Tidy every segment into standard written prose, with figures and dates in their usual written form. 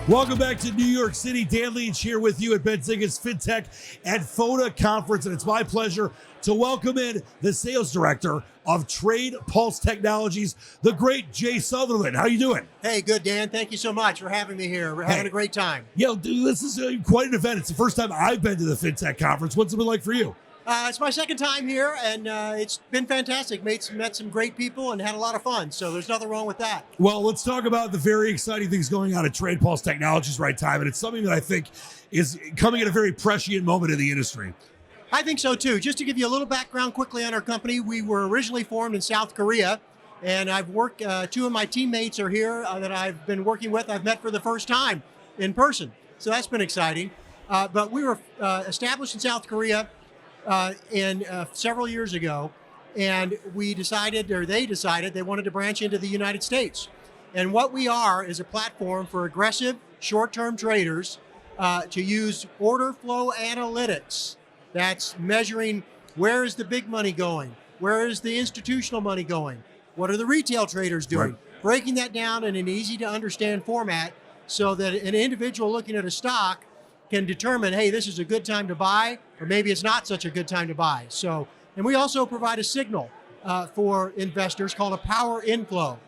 Welcome back to New York City. Dan Leach here with you at Benzinga's Fintech FODA conference, and it's my pleasure to welcome in the sales director of TradePulse Technologies, the great Jay Sutherland. How you doing? Hey, good, Dan. Thank you so much for having me here. We're having a great time. Yeah, dude, this is quite an event. It's the first time I've been to the Fintech conference. What's it been like for you? It's my second time here, and it's been fantastic. Met some great people and had a lot of fun, so there's nothing wrong with that. Well, let's talk about the very exciting things going on at TradePulse Technologies right time, and it's something that I think is coming at a very prescient moment in the industry. I think so, too. Just to give you a little background quickly on our company, we were originally formed in South Korea, and I've worked, two of my teammates are here that I've been working with. I've met for the first time in person, so that's been exciting. But we were established in South Korea several years ago, and they decided they wanted to branch into the United States. And what we are is a platform for aggressive short-term traders to use order flow analytics. That's measuring where is the big money going, where is the institutional money going, what are the retail traders doing, right. Breaking that down in an easy to understand format so that an individual looking at a stock can determine, hey, this is a good time to buy, or maybe it's not such a good time to buy. So, and we also provide a signal for investors called a power inflow,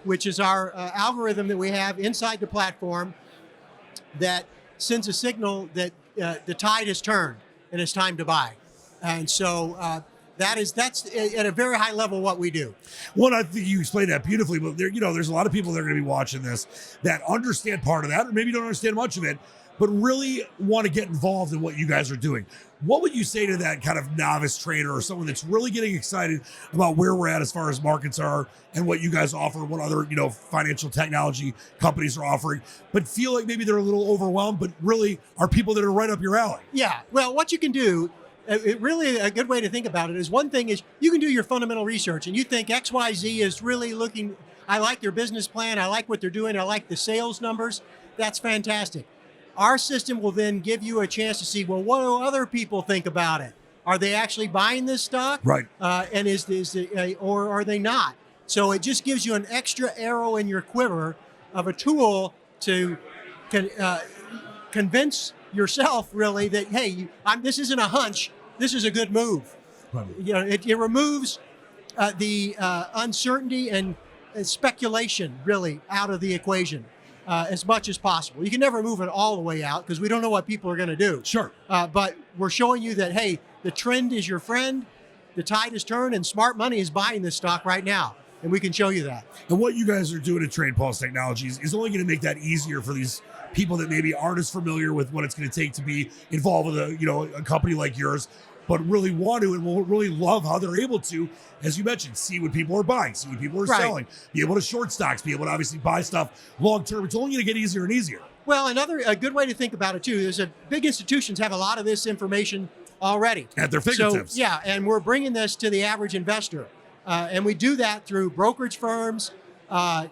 which is our algorithm that we have inside the platform that sends a signal that the tide has turned and it's time to buy. And so that's at a very high level what we do. Well, I think you explained that beautifully, but there's a lot of people that are going to be watching this that understand part of that, or maybe don't understand much of it, but really want to get involved in what you guys are doing. What would you say to that kind of novice trader or someone that's really getting excited about where we're at as far as markets are and what you guys offer, what other, financial technology companies are offering, but feel like maybe they're a little overwhelmed, but really are people that are right up your alley? Yeah, well, what you can do, really a good way to think about it is, one thing is you can do your fundamental research and you think XYZ is really looking, I like their business plan, I like what they're doing, I like the sales numbers, that's fantastic. Our system will then give you a chance to see, well, what do other people think about it? Are they actually buying this stock? Right. And or are they not? So it just gives you an extra arrow in your quiver of a tool to convince yourself, really, that, hey, this isn't a hunch. This is a good move. Right. It removes the uncertainty and speculation, really, out of the equation. As much as possible. You can never move it all the way out because we don't know what people are going to do. Sure. But we're showing you that, hey, the trend is your friend, the tide has turned, and smart money is buying this stock right now. And we can show you that. And what you guys are doing at TradePulse Technologies is only going to make that easier for these people that maybe aren't as familiar with what it's going to take to be involved with a company like yours, but really want to and will really love how they're able to, as you mentioned, see what people are buying, see what people are selling, be able to short stocks, be able to obviously buy stuff long term. It's only going to get easier and easier. Well, a good way to think about it too is that big institutions have a lot of this information already at their fingertips. So, yeah, and we're bringing this to the average investor. And we do that through brokerage firms, other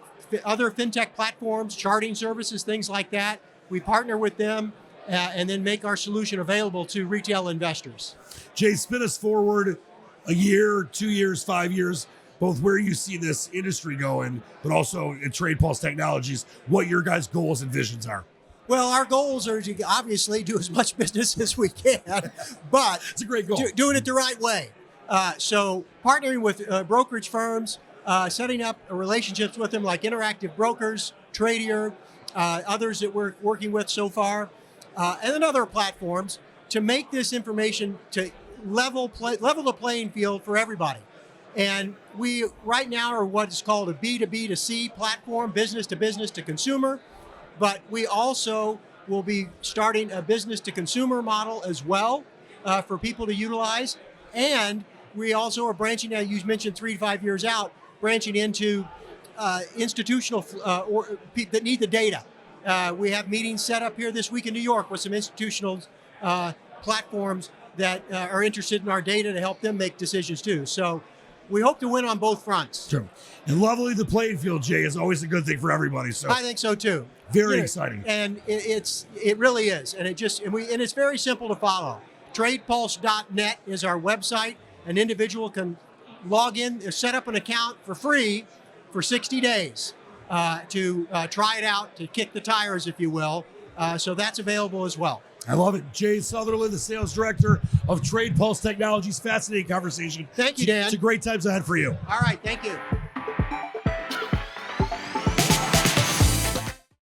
fintech platforms, charting services, things like that. We partner with them and then make our solution available to retail investors. Jay, spin us forward a year, 2 years, 5 years, both where you see this industry going, but also at TradePulse Technologies, what your guys' goals and visions are. Well, our goals are to obviously do as much business as we can, but it's a great goal. Doing it the right way. So partnering with brokerage firms, setting up relationships with them like Interactive Brokers, Tradier, others that we're working with so far, and then other platforms to make this information to level the playing field for everybody. And we right now are what is called a B2B to C platform, business to consumer, but we also will be starting a business to consumer model as well for people to utilize. And we also are branching out, you mentioned 3 to 5 years out, branching into institutional that need the data. We have meetings set up here this week in New York with some institutional platforms that are interested in our data to help them make decisions too. So we hope to win on both fronts. Sure. And leveling the playing field, Jay, is always a good thing for everybody. So I think so too. Very exciting. And it really is. And it's very simple to follow. TradePulse.net is our website. An individual can log in, set up an account for free for 60 days. to try it out, to kick the tires, if you will. So that's available as well. I love it. Jay Sutherland, the sales director of TradePulse Technologies. Fascinating conversation. Thank you, Dan. It's a great times ahead for you. All right, thank you.